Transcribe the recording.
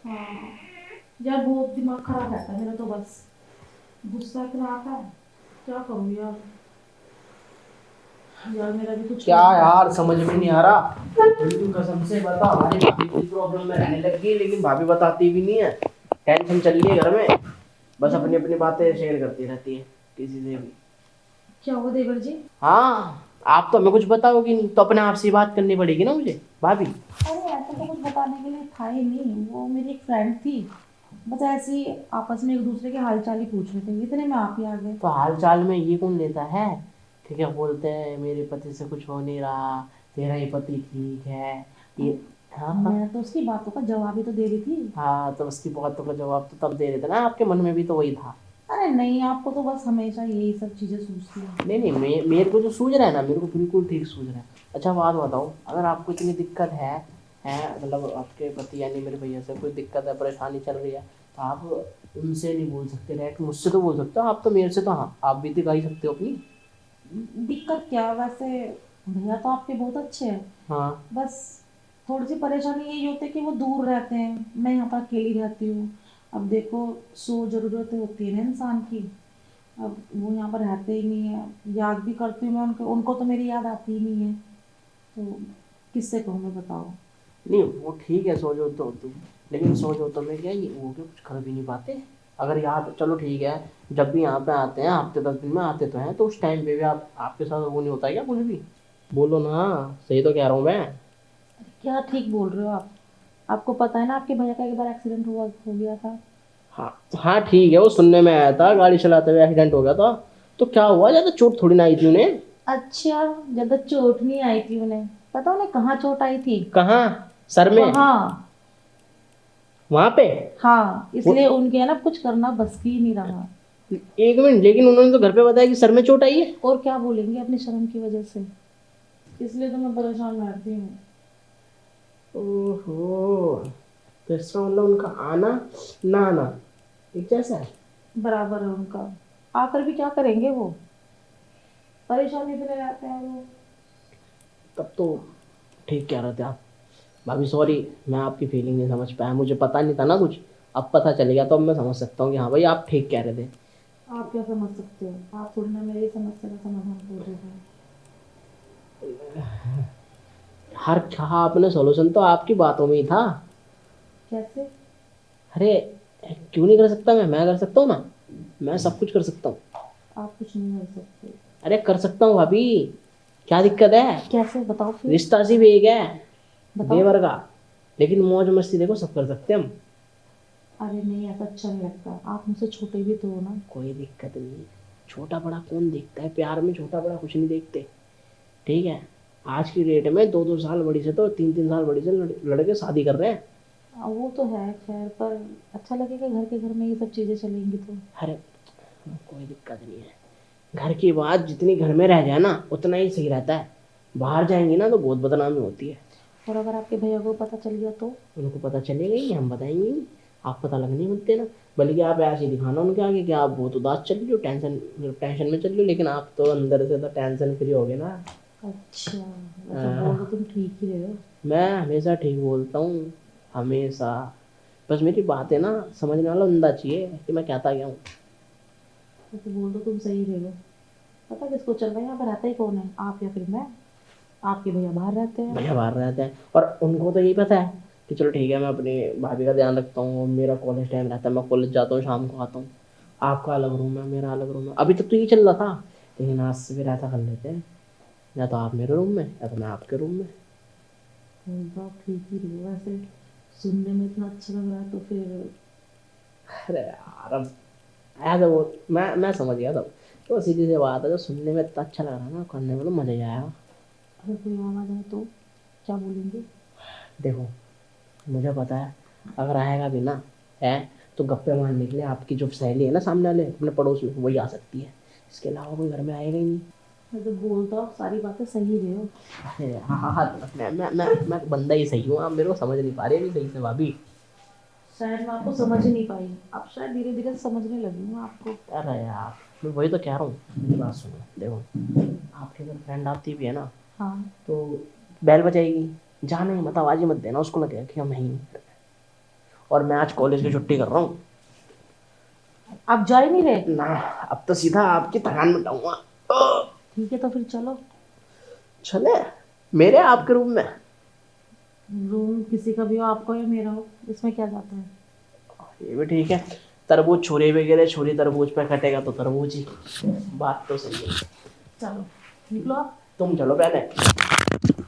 हाँ यार, बहुत दिमाग खराब रहता है मेरा तो। बस गुस्सा इतना आता है, क्या करूँ यार। यार मेरा भी कुछ क्या काम कर यार, दो। समझ में नहीं आ रहा। तू कसम से बता, हमारी भाभी की प्रॉब्लम में रहने लग गई, लेकिन भाभी बताती भी नहीं है। टेंशन चल रही है घर में, बस अपनी अपनी बातें शेयर करती रहती है किसी से भी। क्या हुआ देवर जी? हाँ, आप तो हमें कुछ बताओगी नहीं, तो अपने आप से ही बात करनी पड़ेगी ना मुझे भाभी। अरे ऐसा तो कुछ बताने के लिए था ही नहीं, वो मेरी एक फ्रेंड थी। बस ऐसे ही आपस में एक दूसरे के हाल चाल ही पूछ रहे थे, इतने में आप ही आ गए। तो हाल चाल में ये कौन लेता है कि क्या बोलते हैं मेरे पति से कुछ हो नहीं रहा, तेरा ही पति ठीक है ये। हाँ हाँ। मैं तो उसकी बातों का जवाब ही तो दे रही थी। हाँ, तो उसकी बातों का जवाब तो तब दे रहे थे ना, आपके मन में भी तो वही था। अरे नहीं, आपको तो बस हमेशा यही सब चीजें सूझती हैं। नहीं नहीं, मेरे को जो सूझ रहा है ना, मेरे को बिल्कुल ठीक सूझ रहा है। अच्छा बात बताओ, अगर आपको इतनी दिक्कत है मतलब आपके पति यानी मेरे भैया से कोई दिक्कत है, परेशानी चल रही है, तो आप उनसे नहीं बोल सकते डायरेक्ट, मुझसे तो बोल सकते हो आप तो, मेरे से तो हाँ आप भी दिखा ही सकते हो अपनी। दिक्कत क्या वैसे, भैया तो आपके बहुत अच्छे हैं। हाँ। बस थोड़ी सी परेशानी यही होती है कि वो दूर रहते हैं, मैं यहाँ पर अकेली रहती हूँ। अब देखो, सौ जरूरतें होती है ना इंसान की। अब वो यहाँ पर रहते ही नहीं है। याद भी करती हूँ मैं उनको, उनको तो मेरी याद आती ही नहीं है। तो किससे कहूँ मैं, बताओ। नहीं वो ठीक है, सो जो तो तुम, लेकिन सो जो तो में क्या ये वो क्या कुछ कर भी नहीं पाते? अगर याद, चलो ठीक है, जब भी यहाँ पे आते हैं हफ्ते 10 दिन में आते तो हैं, तो उस टाइम पे भी आप आपके साथ वो नहीं होता है क्या कुछ भी? बोलो ना, सही तो कह रहा हूँ मैं। क्या ठीक बोल रहे हो आप? आपको पता है ना, आपके भैया का एक बार एक्सीडेंट हुआ हो गया था। हाँ हाँ ठीक है, वो सुनने में आया था, गाड़ी चलाते हुए एक्सीडेंट हो गया था। तो क्या हुआ, ज्यादा चोट थोड़ी ना आई थी उन्हें? अच्छा, ज्यादा चोट नहीं आई थी उन्हें? पता उन्हें कहाँ चोट आई थी? कहाँ? सर में? वहाँ। वहां पे? हाँ, वो इसलिए उनके है ना कुछ करना बस की ही नहीं रहा। एक मिनट, लेकिन उन्होंने तो घर पे बताया कि सर में चोट आई है। और क्या बोलेंगे अपनी शर्म की वजह से। इसलिए तो मैं परेशान रहती हूँ। ओहो, तो इसका मतलब उनका आना ना आना एक जैसा है। बराबर है उनका। आकर भी क्या करेंगे वो, परेशान इतने रहते हैं वो। तब तो ठीक कह रहे थे आप। भाभी सॉरी, मैं आपकी फीलिंग नहीं समझ पाया, मुझे पता नहीं था ना कुछ। अब पता चल गया तो अब मैं समझ सकता हूँ कि हाँ भाई आप ठीक कह रहे थे। आप क्या समझ सकते हो? आप थोड़ी ना मेरी समस्या का समाधान कर दोगे। हर कहा आपने सोल्यूशन तो आपकी बातों में ही था। कैसे? अरे क्यों नहीं कर सकता मैं कर सकता हूँ ना, मैं सब कुछ कर सकता हूँ। आप कुछ नहीं कर सकते? अरे कर सकता हूँ भाभी, क्या दिक्कत है? कैसे बताओ फिर। रिश्ता सिर्फ एक है, बताओ। देवर का, लेकिन मौज मस्ती देखो सब कर सकते हैं हम। अरे नहीं, ऐसा अच्छा नहीं लगता, आप मुझसे छोटे भी तो हो ना। कोई दिक्कत नहीं, छोटा बड़ा कौन देखता है प्यार में, छोटा बड़ा कुछ नहीं देखते। ठीक है, आज की डेट में 2-2 साल बड़ी से तो 3-3 साल बड़ी से लड़के शादी कर रहे हैं। वो तो है खैर, पर अच्छा लगेगा घर के घर में ये सब चीजें चलेंगी तो। अरे कोई दिक्कत नहीं है, घर की बात जितनी घर में रह जाए ना उतना ही सही रहता है, बाहर जाएंगी ना तो बहुत बदनामी होती है। और अगर आपके भैया को पता चल गया तो? उनको पता चलेगा ही, हम बताएंगे ही, आप पता लगने मत देना। बल्कि आप ऐसे ही दिखाना उनके आगे कि आप बहुत उदास चल रही हो, टेंशन टेंशन में चल रही हो, लेकिन आप तो अंदर से तो टेंशन फ्री हो गए ना। अच्छा, वैसे बोल तो हाँ, तुम ठीक ही रहे हो। मैं हमेशा ठीक बोलता हूँ, हमेशा। बस मेरी बात है ना, समझने वाला बंदा चाहिए कि मैं कहता क्या हूँ। वैसे बोल तो तुम सही रहे हो। पता किसको चल रहा है, यहाँ पर रहता ही कौन है, आप या फिर मैं? आपके भैया बाहर रहते हैं। भैया बाहर रहते हैं और उनको तो यही पता है कि चलो ठीक है, मैं अपनी भाभी का ध्यान रखता हूँ, मेरा कॉलेज टाइम रहता है, मैं कॉलेज जाता हूँ, शाम को आता हूँ। आपका अलग रूम है, मेरा अलग रूम है, अभी तक तो ये चल रहा था, लेकिन आज से फिर ऐसा कर लेते हैं, या तो आप मेरे रूम में या तो मैं आपके रूम में। बात ठीक ही रही हो वैसे। सुनने में इतना अच्छा लग रहा है तो फिर। अरे यार, अब ऐसा वो, मैं समझ गया था, तो सीधी सी बात है, जो सुनने में इतना अच्छा लग रहा है ना, करने में तो मजा ही आएगा। अगर कोई और आ जाए तो क्या बोलेंगे? देखो, मुझे पता है, अगर आएगा भी ना है, तो गप्पे मारने के लिए आपकी जो सहेली है ना सामने वाले अपने पड़ोस में, वही आ सकती है, इसके अलावा कोई घर में आएगा ही नहीं। वैसे बोल तो आप सारी बातें सही रहे हो। अरे हाँ हाँ हाँ, मैं बंदा ही सही हूँ, आप मेरे को समझ नहीं पा रहे अभी सही से भाभी। शायद मैं आपको समझ ही नहीं पाई, अब शायद धीरे धीरे समझने लगी हूँ आपको। अरे यार, मैं वही तो कह रहा हूँ, मेरी बात सुनो, देखो, आपकी अगर फ्रेंड आती भी है ना, हाँ। तो बेल बजाएगी, जाने मत, आवाज़ ही मत देना, उसको लगेगा कि हम हैं ही नहीं। और मैं आज कॉलेज की छुट्टी कर रहा हूँ। आप जा ही नहीं रहे? ना, अब तो सीधा आपकी थकान मिटाऊंगा। ठीक है तो फिर चलो। चले मेरे आपके रूम में? रूम किसी का भी हो, आपका या मेरा हो, इसमें क्या जाता है। ये भी ठीक है। तरबूज छुरी वगैरह, छुरी तरबूज पे कटेगा तो तरबूज ही। बात तो सही है। चलो निकलो आप। तुम चलो पहले।